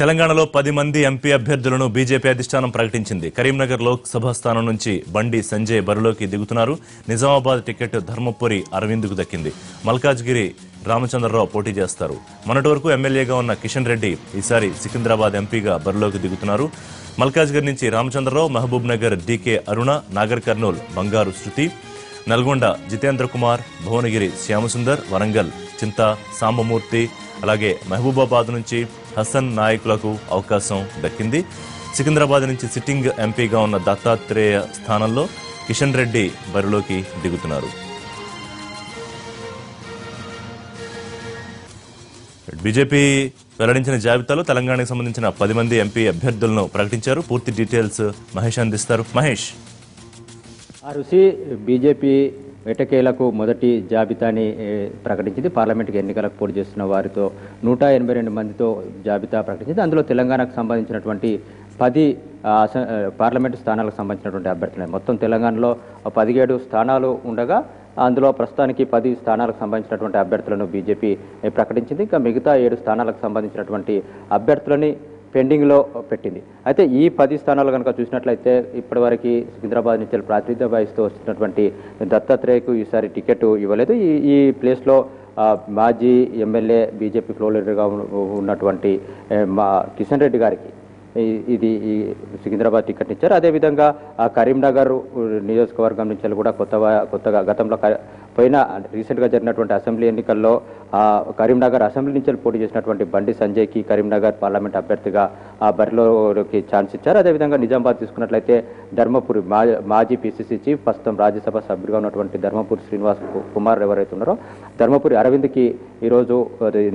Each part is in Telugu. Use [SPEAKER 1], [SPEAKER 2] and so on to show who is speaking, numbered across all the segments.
[SPEAKER 1] తెలంగాణలో 10 మంది ఎంపీ అభ్యర్థులను బీజేపీ అధిష్టానం ప్రకటించింది. కరీంనగర్ లోక్సభ స్థానం నుంచి బండి సంజయ్ బరిలోకి దిగుతున్నారు. నిజామాబాద్ టికెట్ ధర్మపురి అరవింద్కు దక్కింది. మల్కాజ్గిరి రామచంద్రరావు పోటీ చేస్తారు. మొన్నటి వరకు ఎమ్మెల్యేగా ఉన్న కిషన్ రెడ్డి ఈసారి సికింద్రాబాద్ ఎంపీగా బరిలోకి దిగుతున్నారు. మల్కాజ్గిరి నుంచి రామచంద్రరావు, మహబూబ్ నగర్ డీకే అరుణ, నాగర్ కర్నూల్ బంగారు శృతి, నల్గొండ జితేంద్ర కుమార్, భువనగిరి శ్యామసుందర్, వరంగల్ చింతా సాంబమూర్తి, అలాగే మహబూబాబాద్ నుంచి హసన్ నాయకులకు అవకాశం దక్కింది. సికింద్రాబాద్ నుంచి సిట్టింగ్ ఎంపీగా ఉన్న దత్తాత్రేయ స్థానంలో కిషన్ రెడ్డి బరిలోకి దిగుతున్నారు. బీజేపీ వెల్లడించిన జాబితాలో తెలంగాణకు సంబంధించిన 10 మంది ఎంపీ అభ్యర్థులను ప్రకటించారు. పూర్తి డీటెయిల్స్ మహేష్ అందిస్తారు. మహేష్,
[SPEAKER 2] బీజేపీ ఎటకేలకు మొదటి జాబితాని ప్రకటించింది. పార్లమెంటుకి ఎన్నికలకు పోటీ చేస్తున్న వారితో 182 మందితో జాబితా ప్రకటించింది. అందులో తెలంగాణకు సంబంధించినటువంటి 10 పార్లమెంటు స్థానాలకు సంబంధించినటువంటి అభ్యర్థులు. మొత్తం తెలంగాణలో 17 స్థానాలు ఉండగా అందులో ప్రస్తుతానికి 10 స్థానాలకు సంబంధించినటువంటి అభ్యర్థులను బీజేపీ ప్రకటించింది. ఇంకా మిగతా 7 స్థానాలకు సంబంధించినటువంటి అభ్యర్థులని పెండింగ్లో పెట్టింది. అయితే ఈ 10 స్థానాలు కనుక చూసినట్లయితే ఇప్పటివరకు సికింద్రాబాద్ నుంచి ప్రాతినిధ్యం వహిస్తూ వస్తున్నటువంటి దత్తాత్రేయకు ఈసారి టికెట్ ఇవ్వలేదు. ఈ ప్లేస్లో మాజీ ఎమ్మెల్యే బీజేపీ ఫ్లోర్ లీడర్గా ఉన్నటువంటి కిషన్ రెడ్డి గారికి ఈ సికింద్రాబాద్ టికెట్ ఇచ్చారు. అదేవిధంగా కరీంనగర్ నియోజకవర్గం నుంచి కూడా కొత్తగా గతంలో రీసెంట్గా జరిగినటువంటి అసెంబ్లీ ఎన్నికల్లో కరీంనగర్ అసెంబ్లీ నుంచి పోటీ చేసినటువంటి బండి సంజయ్కి కరీంనగర్ పార్లమెంట్ అభ్యర్థిగా బరిలోకి ఛాన్స్ ఇచ్చారు. అదేవిధంగా నిజామాబాద్ తీసుకున్నట్లయితే ధర్మపురి మాజీ పీసీసీ చీఫ్, ప్రస్తుతం రాజ్యసభ సభ్యుడిగా ఉన్నటువంటి ధర్మపురి శ్రీనివాస్ కుమార్ ఎవరైతే ఉన్నారో ధర్మపురి అరవింద్కి ఈరోజు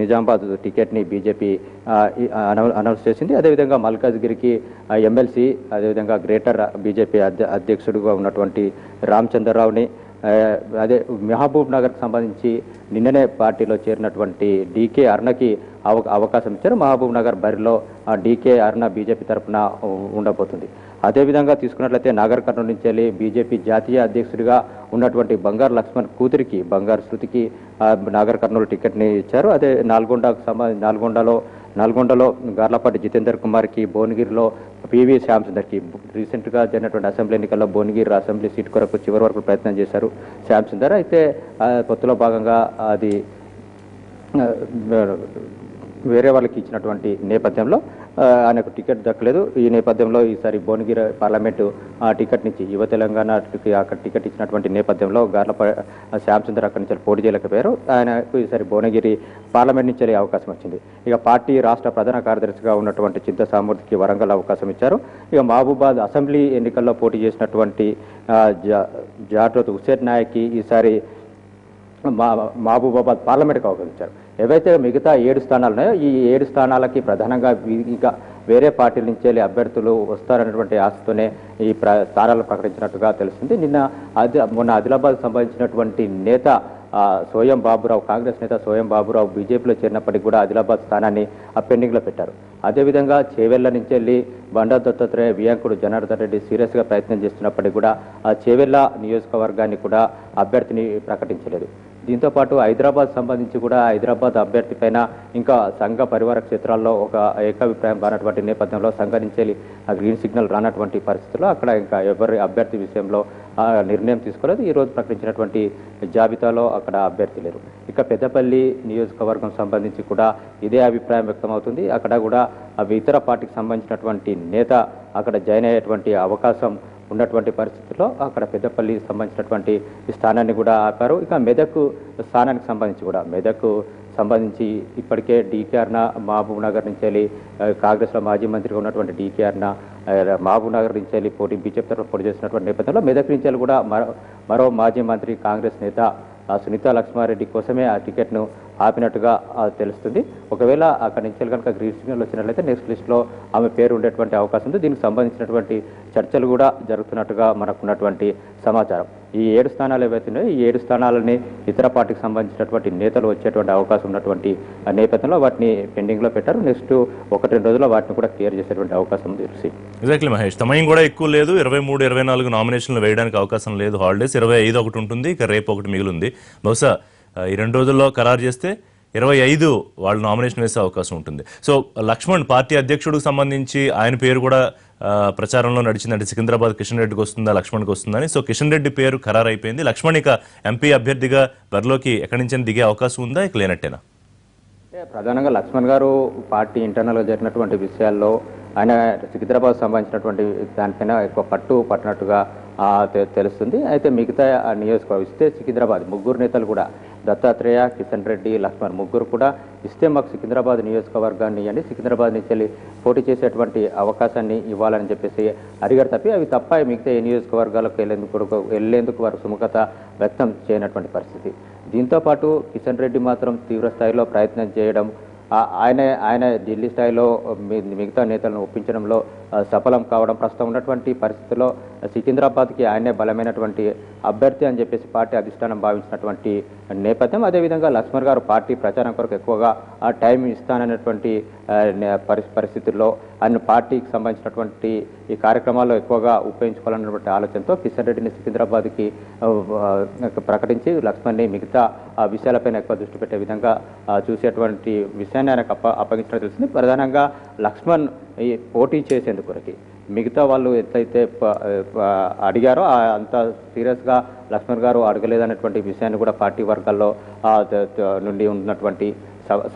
[SPEAKER 2] నిజామాబాద్ టికెట్ని బీజేపీ అనౌన్స్ చేసింది. అదేవిధంగా మల్కాజ్గిరికి ఎమ్మెల్సీ, అదేవిధంగా గ్రేటర్ బీజేపీ అధ్యక్షుడిగా ఉన్నటువంటి రామచంద్రరావుని, అదే మహబూబ్ నగర్కి సంబంధించి నిన్ననే పార్టీలో చేరినటువంటి డీకే అరుణకి అవకాశం ఇచ్చారు. మహబూబ్ నగర్ బరిలో డీకే అరుణ బీజేపీ తరఫున ఉండబోతుంది. అదేవిధంగా తీసుకున్నట్లయితే నాగర్ కర్నూలు నుంచి వెళ్ళి బీజేపీ జాతీయ అధ్యక్షుడిగా ఉన్నటువంటి బంగారు లక్ష్మణ్ కూతురికి బంగారు శృతికి నాగర్ కర్నూలు టికెట్ని ఇచ్చారు. అదే నల్గొండలో గార్లపాటి జితేందర్ కుమార్కి, భువనగిరిలో పివి శ్యామసుందర్కి రీసెంట్గా జరిగినటువంటి అసెంబ్లీ ఎన్నికల్లో భువనగిరి అసెంబ్లీ సీట్ కొరకు చివరి వరకు ప్రయత్నం చేశారు శ్యామసుందర్. అయితే పొత్తులో భాగంగా అది వేరే వాళ్ళకి ఇచ్చినటువంటి నేపథ్యంలో ఆయనకు టికెట్ దక్కలేదు. ఈ నేపథ్యంలో ఈసారి భువనగిరి పార్లమెంటు టికెట్ నుంచి యువ తెలంగాణకి అక్కడ టికెట్ ఇచ్చినటువంటి నేపథ్యంలో శ్యామసుందర్ అక్కడి నుంచి పోటీ చేయలేకపోయారు. ఆయనకు ఈసారి భువనగిరి పార్లమెంట్ నుంచి అవకాశం వచ్చింది. ఇక పార్టీ రాష్ట్ర ప్రధాన కార్యదర్శిగా ఉన్నటువంటి చింతా సామూర్తికి వరంగల్ అవకాశం ఇచ్చారు. ఇక మహబూబాద్ అసెంబ్లీ ఎన్నికల్లో పోటీ చేసినటువంటి జాట్రోత్ హుసేన్ నాయక్కి ఈసారి మహబూబాబాద్ పార్లమెంట్కి అవకాశించారు. ఏవైతే మిగతా 7 స్థానాలు ఉన్నాయో ఈ 7 స్థానాలకి ప్రధానంగా ఇంకా వేరే పార్టీల నుంచి వెళ్ళి అభ్యర్థులు వస్తారనేటువంటి ఆశతోనే ఈ స్థానాలు ప్రకటించినట్టుగా తెలుస్తుంది. మొన్న ఆదిలాబాద్ సంబంధించినటువంటి నేత సోయం బాబురావు, కాంగ్రెస్ నేత సోయం బాబురావు బీజేపీలో చేరినప్పటికీ కూడా ఆదిలాబాద్ స్థానాన్ని పెండింగ్లో పెట్టారు. అదేవిధంగా చేవెళ్ల నుంచి వెళ్ళి బండా దత్తాత్రేయ, వియాంకుడు జనార్దన్ రెడ్డి సీరియస్గా ప్రయత్నం చేస్తున్నప్పటికీ కూడా ఆ చేవెళ్ల నియోజకవర్గాన్ని కూడా అభ్యర్థిని ప్రకటించలేదు. దీంతోపాటు హైదరాబాద్ సంబంధించి కూడా హైదరాబాద్ అభ్యర్థి పైన ఇంకా సంఘ పరివార క్షేత్రాల్లో ఒక ఏకాభిప్రాయం రానటువంటి నేపథ్యంలో సంఘ నుంచి గ్రీన్ సిగ్నల్ రానటువంటి పరిస్థితుల్లో అక్కడ ఇంకా ఎవరి అభ్యర్థి విషయంలో నిర్ణయం తీసుకోలేదు. ఈరోజు ప్రకటించినటువంటి జాబితాలో అక్కడ అభ్యర్థి లేరు. ఇక పెద్దపల్లి నియోజకవర్గం సంబంధించి కూడా ఇదే అభిప్రాయం వ్యక్తమవుతుంది. అక్కడ కూడా ఇతర పార్టీకి సంబంధించినటువంటి నేత అక్కడ జాయిన్ అయ్యేటువంటి అవకాశం ఉన్నటువంటి పరిస్థితుల్లో అక్కడ పెద్దపల్లి సంబంధించినటువంటి స్థానాన్ని కూడా ఆపారు. ఇక మెదక్ స్థానానికి సంబంధించి ఇప్పటికే డీకే అరుణ మహబూబ్ నగర్ నుంచి వెళ్ళి కాంగ్రెస్లో మాజీ మంత్రిగా ఉన్నటువంటి డీకే అరుణ మహబూబ్ నగర్ నుంచి వెళ్ళి బీజేపీ తరఫున పోటీ చేసినటువంటి నేపథ్యంలో మెదక్ నుంచి కూడా మరో మాజీ మంత్రి కాంగ్రెస్ నేత సునీతా లక్ష్మారెడ్డి కోసమే ఆ టికెట్ను ఆపినట్టుగా తెలుస్తుంది. ఒకవేళ అక్కడి నుంచి కనుక గ్రీన్ సిగ్నల్ వచ్చినట్లయితే నెక్స్ట్ లిస్ట్లో ఆమె పేరు ఉండేటువంటి అవకాశం ఉంది. దీనికి సంబంధించినటువంటి చర్చలు కూడా జరుగుతున్నట్టుగా మనకున్నటువంటి సమాచారం. ఈ 7 స్థానాలు ఏవైతే ఉన్నాయో ఈ 7 స్థానాలని ఇతర పార్టీకి సంబంధించినటువంటి నేతలు వచ్చేటువంటి అవకాశం ఉన్నటువంటి నేపథ్యంలో వాటిని పెండింగ్లో పెట్టారు. నెక్స్ట్ 1-2 రోజుల్లో వాటిని కూడా క్లియర్ చేసేటువంటి అవకాశం ఉంది.
[SPEAKER 1] ఎగ్జాక్ట్లీ మహేష్, సమయం కూడా ఎక్కువ లేదు. 23-24 నామినేషన్లు వేయడానికి అవకాశం లేదు. హాలిడేస్ 25 ఒకటి ఉంటుంది, ఇక రేపు ఒకటి మిగిలింది. బహుశా ఈ 2 రోజుల్లో ఖరారు చేస్తే 25 వాళ్ళు నామినేషన్ వేసే అవకాశం ఉంటుంది. సో లక్ష్మణ్ పార్టీ అధ్యక్షుడికి సంబంధించి ఆయన పేరు కూడా ప్రచారంలో నడిచిందంటే సికింద్రాబాద్ కిషన్ రెడ్డికి వస్తుందా లక్ష్మణ్కి వస్తుందని. సో కిషన్ రెడ్డి పేరు ఖరారు అయిపోయింది. లక్ష్మణ్ ఇక ఎంపీ అభ్యర్థిగా బరిలోకి ఎక్కడి నుంచి దిగే అవకాశం ఉందా, ఇక లేనట్టేనా?
[SPEAKER 2] ప్రధానంగా లక్ష్మణ్ గారు పార్టీ ఇంటర్నల్గా జరిగినటువంటి విషయాల్లో ఆయన సికింద్రాబాద్ సంబంధించినటువంటి దానిపైన ఎక్కువ పట్టినట్టుగా తెలుస్తుంది. అయితే మిగతా నియోజకవర్గం ఇస్తే సికింద్రాబాద్ ముగ్గురు నేతలు కూడా దత్తాత్రేయ, కిషన్ రెడ్డి, లక్ష్మణ్ ముగ్గురు కూడా ఇస్తే మాకు సికింద్రాబాద్ నియోజకవర్గాన్ని ఇవ్వండి, సికింద్రాబాద్ నుంచి వెళ్ళి పోటీ చేసేటువంటి అవకాశాన్ని ఇవ్వాలని చెప్పేసి అడిగారు తప్పి అవి తప్ప మిగతా ఏ నియోజకవర్గాలకు వెళ్లేందుకు వారు సుముఖత వ్యక్తం చేయనటువంటి పరిస్థితి. దీంతోపాటు కిషన్ రెడ్డి మాత్రం తీవ్ర స్థాయిలో ప్రయత్నం చేయడం, ఆయన ఢిల్లీ స్థాయిలో మిగతా నేతలను ఒప్పించడంలో సఫలం కావడం, ప్రస్తుతం ఉన్నటువంటి పరిస్థితుల్లో సికింద్రాబాద్కి ఆయనే బలమైనటువంటి అభ్యర్థి అని చెప్పేసి పార్టీ అధిష్టానం భావించినటువంటి నేపథ్యం. అదేవిధంగా లక్ష్మణ్ గారు పార్టీ ప్రచారం కొరకు ఎక్కువగా టైం ఇస్తానన్నటువంటి పరిస్థితుల్లో ఆయన పార్టీకి సంబంధించినటువంటి ఈ కార్యక్రమాల్లో ఎక్కువగా ఉపయోగించుకోవాలన్నటువంటి ఆలోచనతో కిషన్ రెడ్డిని సికింద్రాబాద్కి ప్రకటించి లక్ష్మణ్ని మిగతా విషయాలపైన ఎక్కువ దృష్టి పెట్టే విధంగా చూసేటువంటి విషయాన్ని ఆయనకు అప్పగించినట్టు తెలిసింది. ప్రధానంగా లక్ష్మణ్ ఈ పోటీ చేసేందుకు మిగతా వాళ్ళు ఎట్లయితే అడిగారో అంత సీరియస్గా లక్ష్మణ్ గారు అడగలేదన్నటువంటి విషయాన్ని కూడా పార్టీ వర్గాల్లో నుండి ఉన్నటువంటి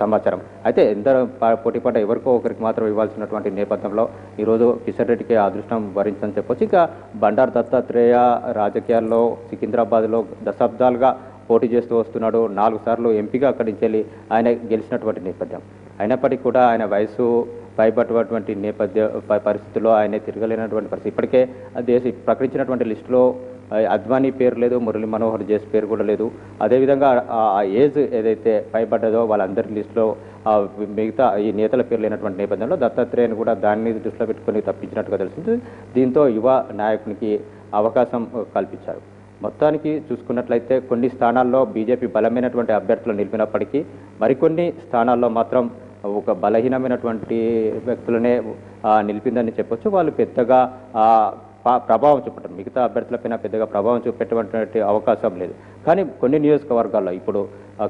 [SPEAKER 2] సమాచారం. అయితే ఎందరో పోటీ పడ్డ ఎవరికో ఒకరికి మాత్రం ఇవ్వాల్సినటువంటి నేపథ్యంలో ఈరోజు కిషన్ రెడ్డికి అదృష్టం భరించని చెప్పొచ్చు. ఇక బండారు దత్తాత్రేయ రాజకీయాల్లో సికింద్రాబాద్లో దశాబ్దాలుగా పోటీ చేస్తూ వస్తున్నాడు. 4 సార్లు ఎంపీగా అక్కడి నుంచి వెళ్ళి ఆయన గెలిచినటువంటి నేపథ్యం. అయినప్పటికీ కూడా ఆయన వయసు పైబట్టినటువంటి పరిస్థితుల్లో ఆయన తిరగలేనటువంటి పరిస్థితి. ఇప్పటికే ప్రకటించినటువంటి లిస్టులో అద్వానీ పేరు లేదు, మురళీ మనోహర్ జోషి పేరు కూడా లేదు. అదేవిధంగా ఆ ఏజ్ ఏదైతే పైబడ్డదో వాళ్ళందరి లిస్టులో మిగతా ఈ నేతల పేరు లేనటువంటి నేపథ్యంలో దత్తాత్రేయను కూడా దాన్ని దృష్టిలో పెట్టుకుని తప్పించినట్టుగా తెలిసింది. దీంతో యువ నాయకునికి అవకాశం కల్పించారు. మొత్తానికి చూసుకున్నట్లయితే కొన్ని స్థానాల్లో బీజేపీ బలమైనటువంటి అభ్యర్థులు నిలిపినప్పటికీ మరికొన్ని స్థానాల్లో మాత్రం ఒక బలహీనమైనటువంటి వ్యక్తులనే నిలిపిందని చెప్పొచ్చు. వాళ్ళు పెద్దగా ప్రభావం చూపటం మిగతా అభ్యర్థులపైన పెద్దగా ప్రభావం చూపెట్టేటువంటి అవకాశం లేదు. కానీ కొన్ని నియోజకవర్గాల్లో ఇప్పుడు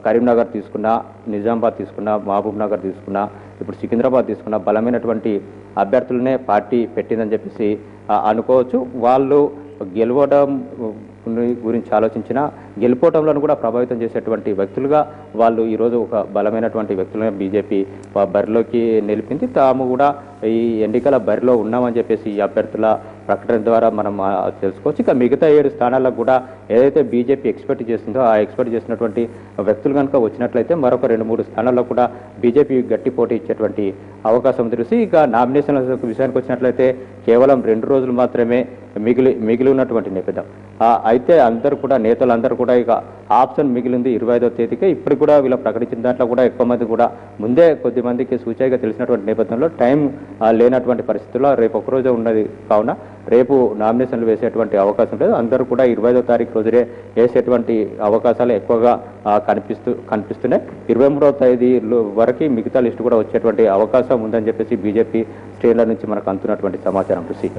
[SPEAKER 2] కరీంనగర్ తీసుకున్నా, నిజామాబాద్ తీసుకున్నా, మహబూబ్ నగర్ తీసుకున్నా, ఇప్పుడు సికింద్రాబాద్ తీసుకున్నా బలమైనటువంటి అభ్యర్థులనే పార్టీ పెట్టిందని చెప్పేసి అనుకోవచ్చు. వాళ్ళు గెలవడం గురించి ఆలోచించిన గెలుపోవటంలో కూడా ప్రభావితం చేసేటువంటి వ్యక్తులుగా వాళ్ళు ఈరోజు ఒక బలమైనటువంటి వ్యక్తులను బీజేపీ బరిలోకి నిలిపింది. తాము కూడా ఈ ఎన్నికల బరిలో ఉన్నామని చెప్పేసి ఈ అభ్యర్థుల ప్రకటన ద్వారా మనం తెలుసుకోవచ్చు. ఇక మిగతా 7 స్థానాలకు కూడా ఏదైతే బీజేపీ ఎక్స్పెక్ట్ చేస్తుందో ఆ ఎక్స్పెక్ట్ చేసినటువంటి వ్యక్తులు కనుక వచ్చినట్లయితే మరొక 2-3 స్థానాల్లో కూడా బీజేపీ గట్టి పోటీ ఇచ్చేటువంటి అవకాశం తెలిసి ఇక నామినేషన్ల విషయానికి వచ్చినట్లయితే కేవలం 2 రోజులు మాత్రమే మిగిలి ఉన్నటువంటి నేపథ్యం. అయితే అందరూ కూడా నేతలందరూ కూడా ఇక ఆప్షన్ మిగిలింది 25వ తేదీకే. ఇప్పటికి కూడా వీళ్ళు ప్రకటించిన దాంట్లో కూడా ఎక్కువ మంది కూడా ముందే కొద్ది మందికి సూచనగా తెలిసినటువంటి నేపథ్యంలో టైం లేనటువంటి పరిస్థితుల్లో రేపు ఒకరోజు ఉన్నది కావున రేపు నామినేషన్లు వేసేటువంటి అవకాశం లేదు. అందరూ కూడా 25వ తారీఖు రోజునే వేసేటువంటి అవకాశాలు ఎక్కువగా కనిపిస్తున్నాయి. 23వ తేదీ వరకు మిగతా లిస్టు కూడా వచ్చేటువంటి అవకాశం ఉందని చెప్పేసి బీజేపీ శ్రేణుల నుంచి మనకు అందుతున్నటువంటి సమాచారం.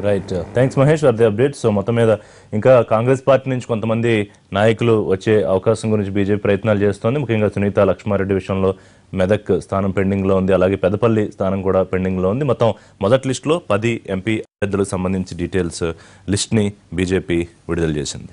[SPEAKER 1] Right, thanks Mahesh for the update. So మొత్తం మీద ఇంకా కాంగ్రెస్ పార్టీ నుంచి కొంతమంది నాయకులు వచ్చే అవకాశం గురించి బీజేపీ ప్రయత్నాలు చేస్తోంది. ముఖ్యంగా సునీత లక్ష్మారెడ్డి విషయంలో మెదక్ స్థానం పెండింగ్లో ఉంది, అలాగే పెదపల్లి స్థానం కూడా పెండింగ్లో ఉంది. మొత్తం మొదటి లిస్టులో 10 ఎంపీ అభ్యర్థులకు సంబంధించి డీటెయిల్స్ లిస్ట్ని బీజేపీ విడుదల చేసింది.